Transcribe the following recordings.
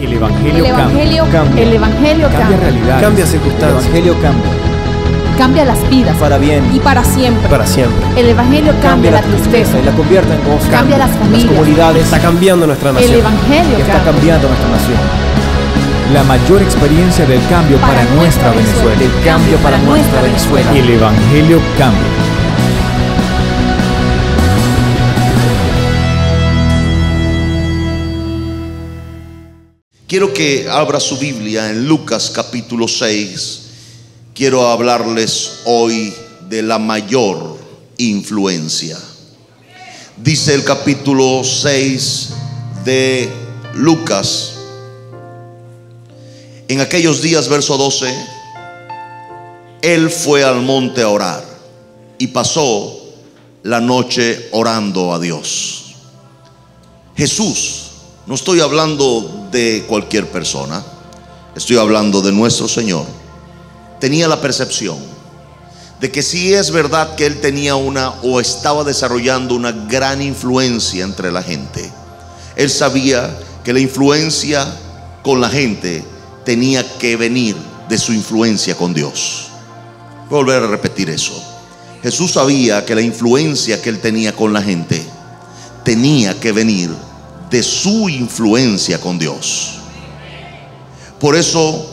El Evangelio cambia. El Evangelio Cambia realidades. Cambia circunstancias. El Evangelio cambia. Cambia las vidas. Para bien. Y para siempre. Para siempre. El Evangelio cambia la tristeza. Y la convierte en gozo. Cambia las familias. comunidades. Está cambiando nuestra nación. El Evangelio Está cambia. cambiando nuestra nación. La mayor experiencia del cambio para nuestra Venezuela. El cambio para nuestra Venezuela. El Evangelio cambia. Quiero que abra su Biblia en Lucas capítulo 6. Quiero hablarles hoy de la mayor influencia. Dice el capítulo 6 de Lucas: en aquellos días, verso 12, él fue al monte a orar y pasó la noche orando a Dios. Jesús, no estoy hablando de cualquier persona, estoy hablando de nuestro Señor, tenía la percepción de que si es verdad que él tenía o estaba desarrollando una gran influencia entre la gente, él sabía que la influencia con la gente tenía que venir de su influencia con Dios. Voy a volver a repetir eso. Jesús sabía que la influencia que él tenía con la gente tenía que venir de su influencia con Dios. Por eso,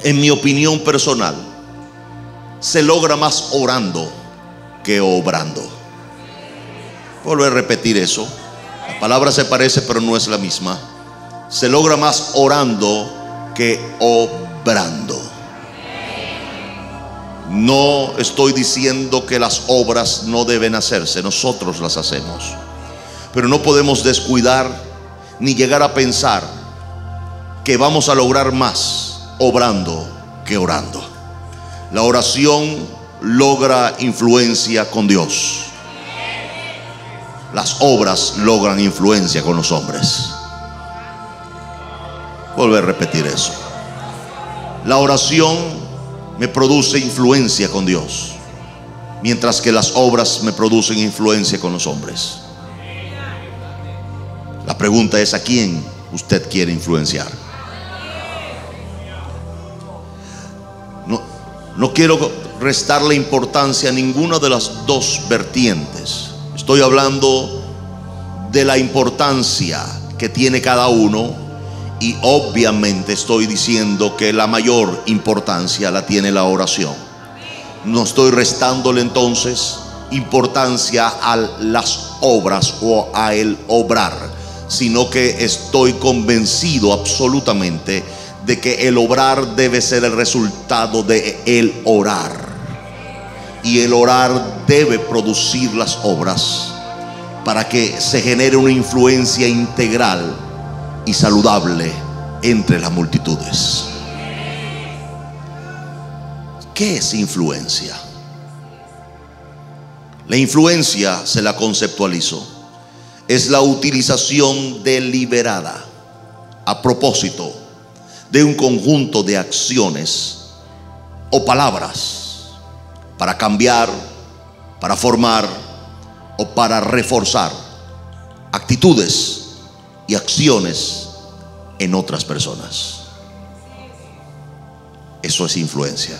en mi opinión personal, se logra más orando que obrando. Voy a volver a repetir eso. La palabra se parece, pero no es la misma. Se logra más orando que obrando. No estoy diciendo que las obras no deben hacerse, nosotros las hacemos, pero no podemos descuidar ni llegar a pensar que vamos a lograr más obrando que orando. La oración logra influencia con Dios. Las obras logran influencia con los hombres. Volver a repetir eso. La oración me produce influencia con Dios, mientras que las obras me producen influencia con los hombres. La pregunta es: ¿a quién usted quiere influenciar? No quiero restarle importancia a ninguna de las dos vertientes. Estoy hablando de la importancia que tiene cada uno, y obviamente estoy diciendo que la mayor importancia la tiene la oración. No estoy restándole entonces importancia a las obras o a el obrar, sino que estoy convencido absolutamente de que el obrar debe ser el resultado de el orar, y el orar debe producir las obras para que se genere una influencia integral y saludable entre las multitudes. ¿Qué es influencia? La influencia, se la conceptualizo, es la utilización deliberada, a propósito, de un conjunto de acciones o palabras para cambiar, para formar o para reforzar actitudes y acciones en otras personas. Eso es influencia.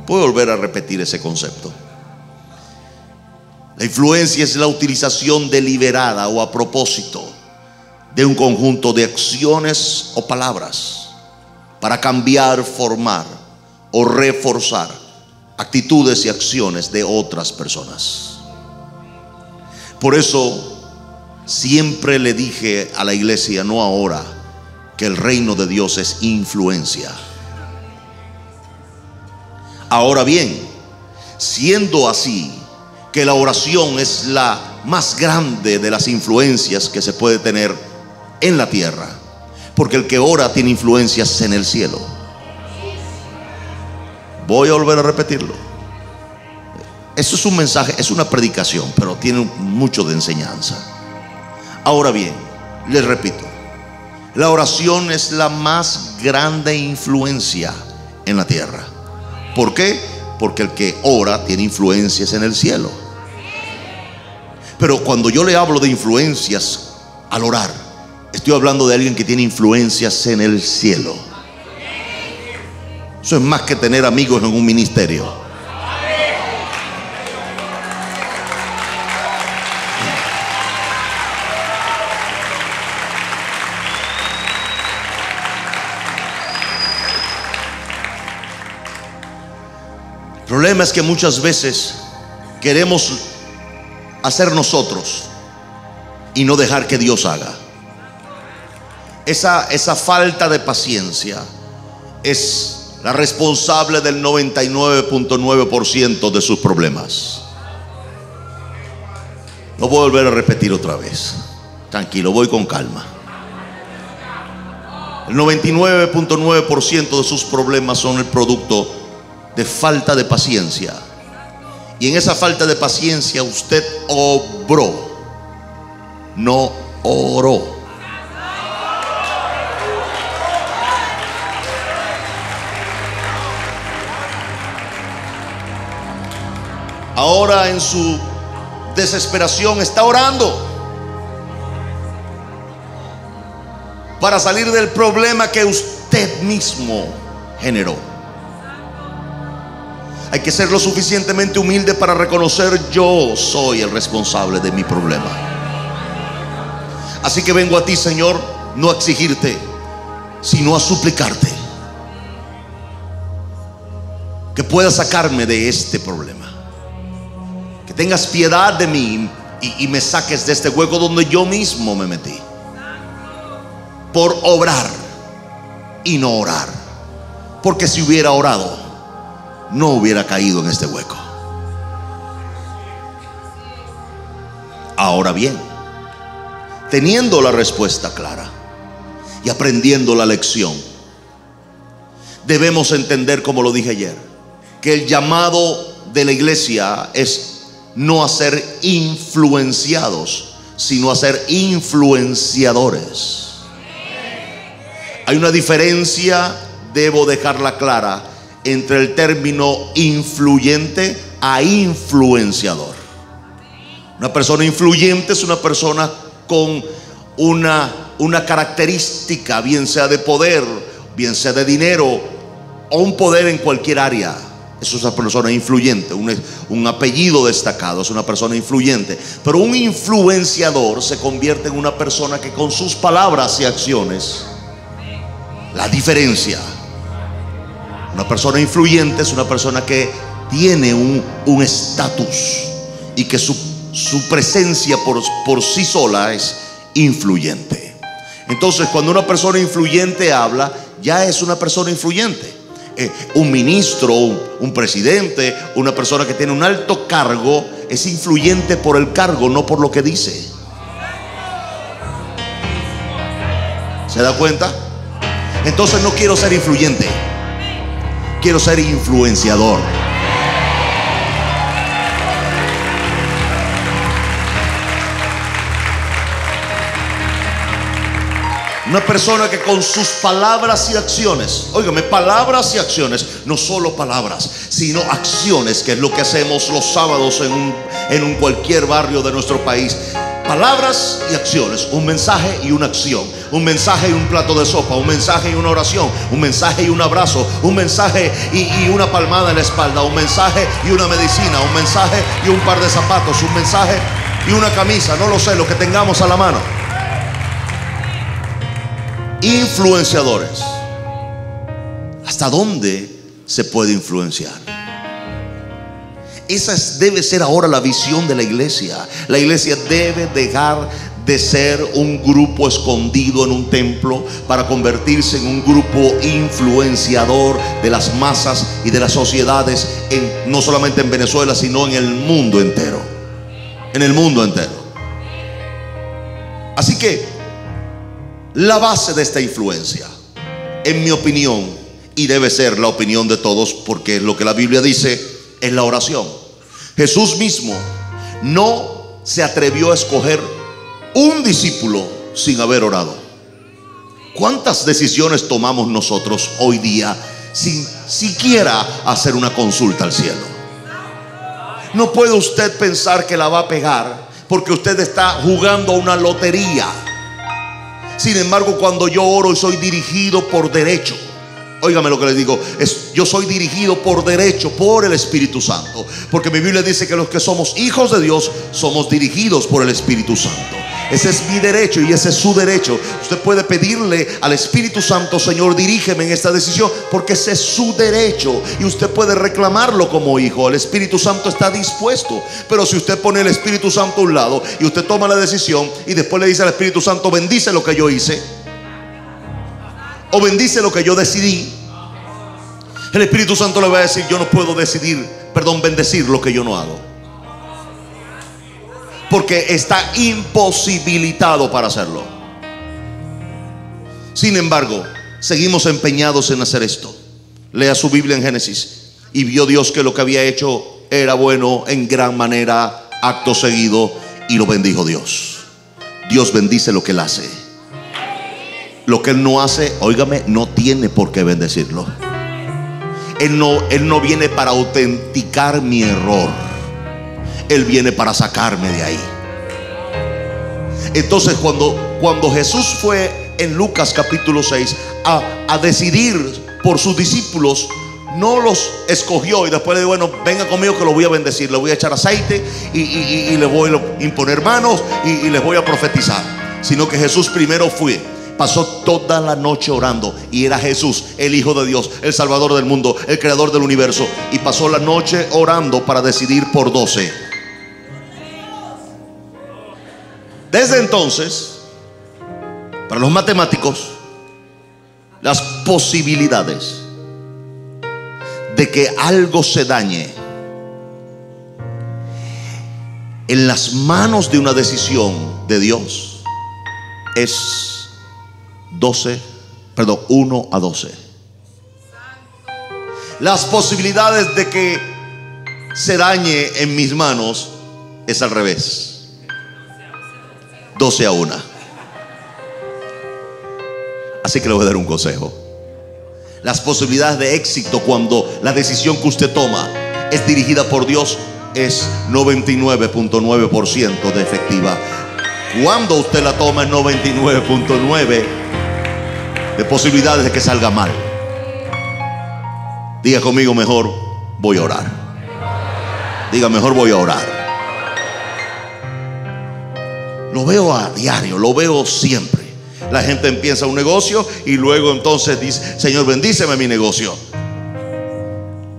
Puedo volver a repetir ese concepto. La influencia es la utilización deliberada o a propósito de un conjunto de acciones o palabras para cambiar, formar o reforzar actitudes y acciones de otras personas. Por eso siempre le dije a la iglesia, no ahora, que el reino de Dios es influencia. Ahora bien, siendo así que la oración es la más grande de las influencias que se puede tener en la tierra, porque el que ora tiene influencias en el cielo. Voy a volver a repetirlo. Esto es un mensaje, es una predicación, pero tiene mucho de enseñanza. Ahora bien, les repito, la oración es la más grande influencia en la tierra. ¿Por qué? Porque el que ora tiene influencias en el cielo. Pero cuando yo le hablo de influencias al orar, Estoy hablando de alguien que tiene influencias en el cielo. Eso es más que tener amigos en un ministerio. El problema es que muchas veces queremos hacer nosotros y no dejar que Dios haga. Esa falta de paciencia es la responsable del 99.9% de sus problemas. Lo voy a volver a repetir otra vez. Tranquilo, voy con calma. El 99.9% de sus problemas son el producto de falta de paciencia. Y en esa falta de paciencia usted obró, no oró. Ahora en su desesperación está orando para salir del problema que usted mismo generó. Hay que ser lo suficientemente humilde para reconocer: yo soy el responsable de mi problema. Así que vengo a ti, Señor, no a exigirte, sino a suplicarte que puedas sacarme de este problema. Que tengas piedad de mí y me saques de este hueco donde yo mismo me metí por obrar y no orar. Porque si hubiera orado, no hubiera caído en este hueco. Ahora bien, teniendo la respuesta clara y aprendiendo la lección, debemos entender, como lo dije ayer, que el llamado de la iglesia es no a ser influenciados, sino a ser influenciadores. Hay una diferencia, debo dejarla clara, entre el término influyente a influenciador. Una persona influyente es una persona con una característica, bien sea de poder, bien sea de dinero, o un poder en cualquier área. Eso es una persona influyente, un apellido destacado, es una persona influyente. Pero un influenciador se convierte en una persona que con sus palabras y acciones, la diferencia. Una persona influyente es una persona que tiene un estatus y que su presencia por sí sola es influyente. Entonces, cuando una persona influyente habla, ya es una persona influyente. Un ministro, un presidente, una persona que tiene un alto cargo es influyente por el cargo, no por lo que dice. ¿Se da cuenta? Entonces no quiero ser influyente, quiero ser influenciador. Una persona que con sus palabras y acciones, óigame, palabras y acciones, no solo palabras, sino acciones, que es lo que hacemos los sábados en cualquier barrio de nuestro país. Palabras y acciones, un mensaje y una acción, un mensaje y un plato de sopa, un mensaje y una oración, un mensaje y un abrazo, un mensaje y una palmada en la espalda, un mensaje y una medicina, un mensaje y un par de zapatos, un mensaje y una camisa, no lo sé, lo que tengamos a la mano. Influenciadores. ¿Hasta dónde se puede influenciar? Esa debe ser ahora la visión de la iglesia. La iglesia debe dejar de ser un grupo escondido en un templo para convertirse en un grupo influenciador de las masas y de las sociedades, no solamente en Venezuela, sino en el mundo entero. En el mundo entero. Así que la base de esta influencia, en mi opinión, y debe ser la opinión de todos, porque es lo que la Biblia dice, es la oración. Jesús mismo no se atrevió a escoger un discípulo sin haber orado. ¿Cuántas decisiones tomamos nosotros hoy día sin siquiera hacer una consulta al cielo? No puede usted pensar que la va a pegar porque usted está jugando a una lotería. Sin embargo, cuando yo oro y soy dirigido por derecho, óigame lo que les digo, yo soy dirigido por derecho por el Espíritu Santo, porque mi Biblia dice que los que somos hijos de Dios somos dirigidos por el Espíritu Santo. Ese es mi derecho y ese es su derecho. Usted puede pedirle al Espíritu Santo: Señor, dirígeme en esta decisión, porque ese es su derecho y usted puede reclamarlo como hijo. El Espíritu Santo está dispuesto. Pero si usted pone el Espíritu Santo a un lado y usted toma la decisión y después le dice al Espíritu Santo: bendice lo que yo hice, o bendice lo que yo decidí, el Espíritu Santo le va a decir: yo no puedo bendecir lo que yo no hago, porque está imposibilitado para hacerlo. Sin embargo, seguimos empeñados en hacer esto. Lea su Biblia en Génesis. Y vio Dios que lo que había hecho era bueno en gran manera. Acto seguido, y lo bendijo Dios. Dios bendice lo que Él hace. Lo que Él no hace, óigame, no tiene por qué bendecirlo. Él no viene para autenticar mi error. Él viene para sacarme de ahí. Entonces cuando Jesús fue en Lucas capítulo 6 a decidir por sus discípulos, no los escogió y después le dijo: bueno, venga conmigo que lo voy a bendecir, le voy a echar aceite y le voy a imponer manos y les voy a profetizar. Sino que Jesús primero pasó toda la noche orando, y era Jesús, el Hijo de Dios, el Salvador del mundo, el Creador del universo, y pasó la noche orando para decidir por 12. Desde entonces, para los matemáticos, las posibilidades de que algo se dañe en las manos de una decisión de Dios es 1 a 12. Las posibilidades de que se dañe en mis manos es al revés: 12 a 1. Así que le voy a dar un consejo. Las posibilidades de éxito cuando la decisión que usted toma es dirigida por Dios es 99.9% de efectiva. Cuando usted la toma es 99.9 de posibilidades de que salga mal. Diga conmigo: mejor voy a orar. Diga: mejor voy a orar. Lo veo a diario, lo veo siempre. La gente empieza un negocio y luego entonces dice: Señor, bendíceme mi negocio.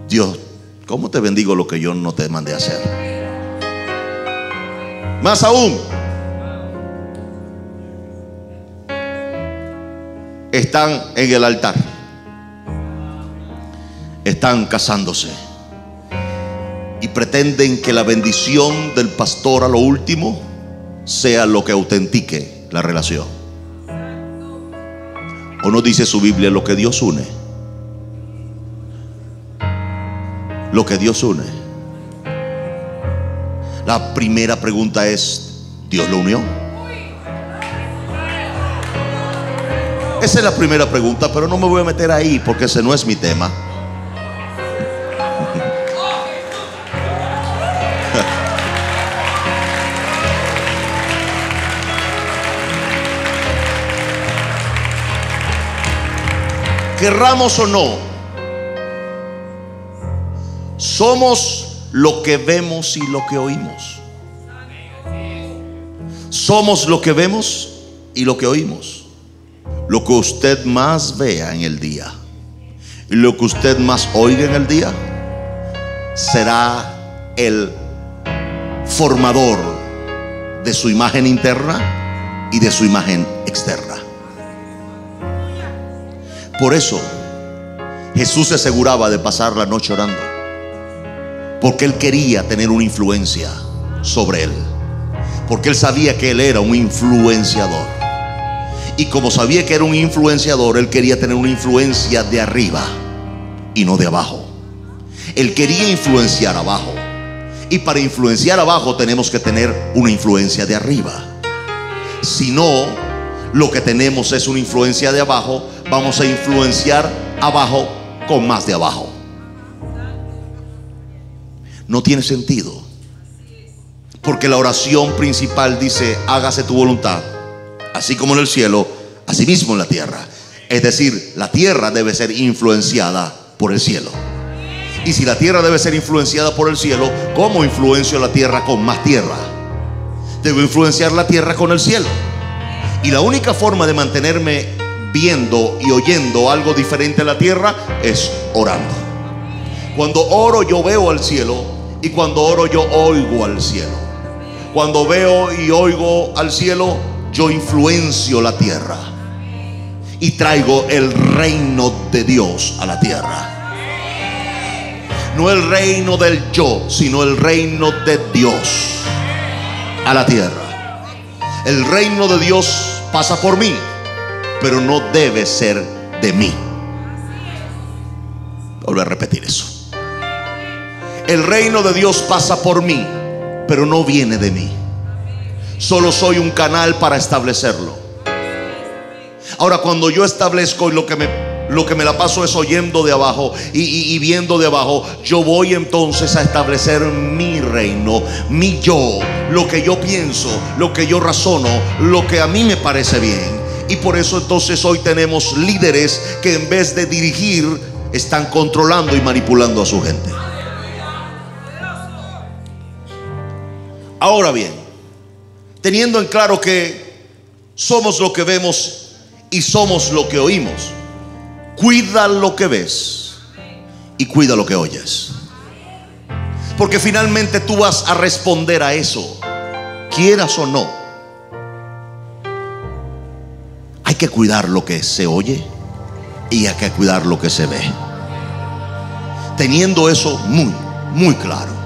Dios, ¿cómo te bendigo lo que yo no te mandé a hacer? Más aún, están en el altar, están casándose y pretenden que la bendición del pastor a lo último sea lo que autentique la relación. ¿O no dice su Biblia: lo que Dios une? Lo que Dios une. La primera pregunta es: ¿Dios lo unió? Esa es la primera pregunta, pero no me voy a meter ahí porque ese no es mi tema. Querramos o no, somos lo que vemos y lo que oímos. Somos lo que vemos y lo que oímos. Lo que usted más vea en el día y lo que usted más oiga en el día será el formador de su imagen interna y de su imagen externa. Por eso Jesús se aseguraba de pasar la noche orando, porque Él quería tener una influencia sobre él, porque Él sabía que Él era un influenciador. Y como sabía que era un influenciador, Él quería tener una influencia de arriba y no de abajo. Él quería influenciar abajo, y para influenciar abajo tenemos que tener una influencia de arriba. Si no, lo que tenemos es una influencia de abajo, vamos a influenciar abajo con más de abajo. No tiene sentido, porque la oración principal dice: hágase tu voluntad, así como en el cielo, asimismo en la tierra. Es decir, la tierra debe ser influenciada por el cielo. Y si la tierra debe ser influenciada por el cielo, ¿cómo influencio la tierra con más tierra? Debo influenciar la tierra con el cielo. Y la única forma de mantenerme viendo y oyendo algo diferente a la tierra es orando. Cuando oro yo veo al cielo, y cuando oro yo oigo al cielo. Cuando veo y oigo al cielo, yo influencio la tierra y traigo el reino de Dios a la tierra. No el reino del yo, sino el reino de Dios a la tierra. El reino de Dios pasa por mí, pero no debe ser de mí. Voy a repetir eso. El reino de Dios pasa por mí, pero no viene de mí. Solo soy un canal para establecerlo. Ahora, cuando yo establezco lo que me la paso es oyendo de abajo y viendo de abajo, yo voy entonces a establecer mi reino, mi yo, lo que yo pienso, lo que yo razono, lo que a mí me parece bien. Y por eso entonces hoy tenemos líderes que en vez de dirigir están controlando y manipulando a su gente. Ahora bien, teniendo en claro que somos lo que vemos y somos lo que oímos, cuida lo que ves y cuida lo que oyes, porque finalmente tú vas a responder a eso, quieras o no. Hay que cuidar lo que se oye y hay que cuidar lo que se ve. Teniendo eso muy claro,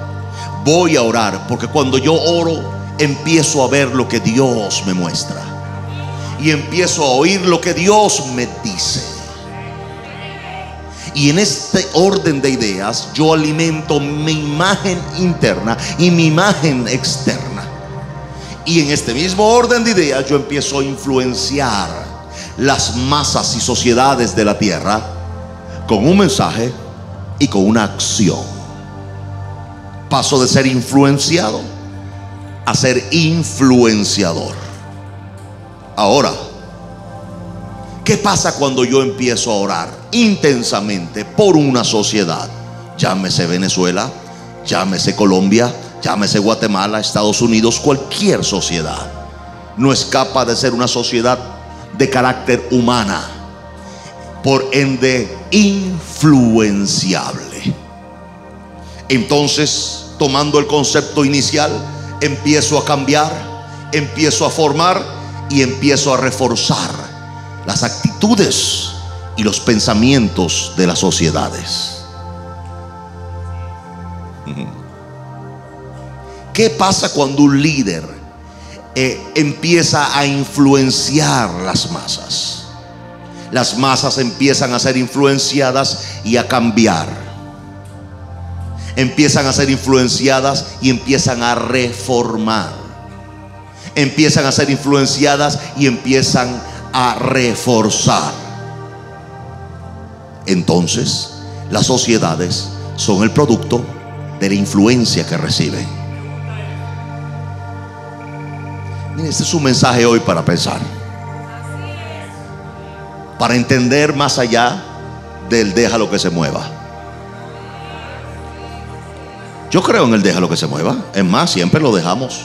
voy a orar, porque cuando yo oro empiezo a ver lo que Dios me muestra y empiezo a oír lo que Dios me dice. Y en este orden de ideas yo alimento mi imagen interna y mi imagen externa. Y en este mismo orden de ideas yo empiezo a influenciar las masas y sociedades de la tierra con un mensaje y con una acción. Paso de ser influenciado a ser influenciador. Ahora, ¿qué pasa cuando yo empiezo a orar intensamente por una sociedad? Llámese Venezuela, llámese Colombia, llámese Guatemala, Estados Unidos, cualquier sociedad. No escapa de ser una sociedad de carácter humana, por ende influenciable. Entonces, tomando el concepto inicial, empiezo a cambiar, empiezo a formar y empiezo a reforzar las actitudes y los pensamientos de las sociedades. ¿Qué pasa cuando un líder empieza a influenciar las masas? Las masas empiezan a ser influenciadas y a cambiar. Empiezan a ser influenciadas y empiezan a reformar. Empiezan a ser influenciadas y empiezan a reforzar. Entonces, las sociedades son el producto de la influencia que reciben. Miren, este es un mensaje hoy para pensar, para entender más allá del déjalo que se mueva. Yo creo en el déjalo que se mueva. Es más, siempre lo dejamos.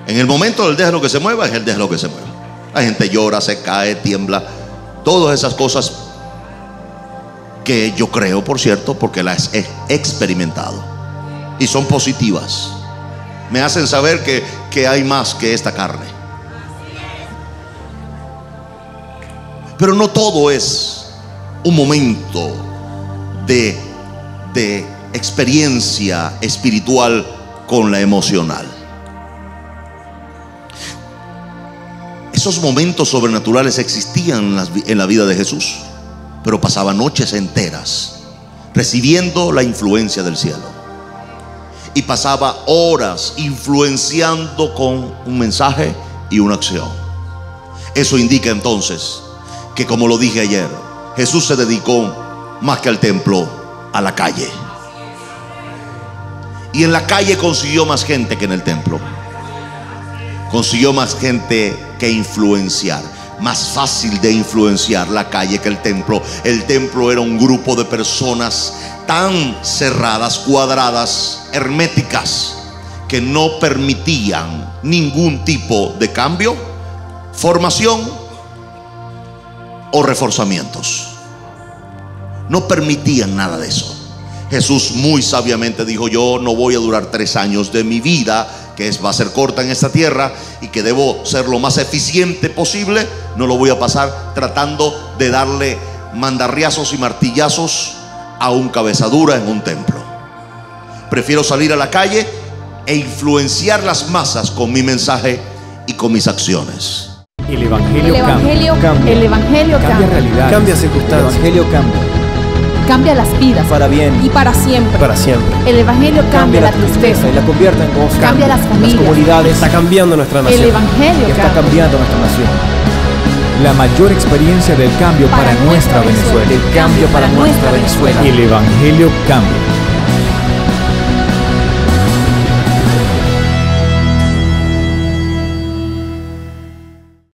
En el momento del déjalo que se mueva, es el déjalo que se mueva. La gente llora, se cae, tiembla, todas esas cosas que yo creo, por cierto, porque las he experimentado y son positivas. Me hacen saber que hay más que esta carne. Pero no todo es un momento de experiencia espiritual con la emocional. Esos momentos sobrenaturales existían en la vida de Jesús, pero pasaba noches enteras recibiendo la influencia del cielo y pasaba horas influenciando con un mensaje y una acción. Eso indica entonces que, como lo dije ayer, Jesús se dedicó más que al templo, a la calle. Y en la calle consiguió más gente que en el templo. Consiguió más gente que influenciar. más fácil de influenciar la calle que el templo. El templo era un grupo de personas tan cerradas, cuadradas, herméticas, que no permitían ningún tipo de cambio, formación o reforzamientos. No permitían nada de eso. Jesús muy sabiamente dijo: yo no voy a durar 3 años de mi vida, que va a ser corta en esta tierra, y que debo ser lo más eficiente posible. No lo voy a pasar tratando de darle mandarriazos y martillazos a un cabezadura en un templo. Prefiero salir a la calle e influenciar las masas con mi mensaje y con mis acciones. El Evangelio Cambia. cambia realidades. Cambia El circunstancias. Evangelio cambia. Cambia las vidas Para bien. y para siempre. Para siempre. El Evangelio cambia la tristeza, y la convierte en gozo. cambia las familias. comunidades. Está cambiando nuestra El nación. Evangelio Y está cambia. cambiando nuestra nación. La mayor experiencia del cambio para nuestra Venezuela. El cambio para nuestra Venezuela. El Evangelio cambia.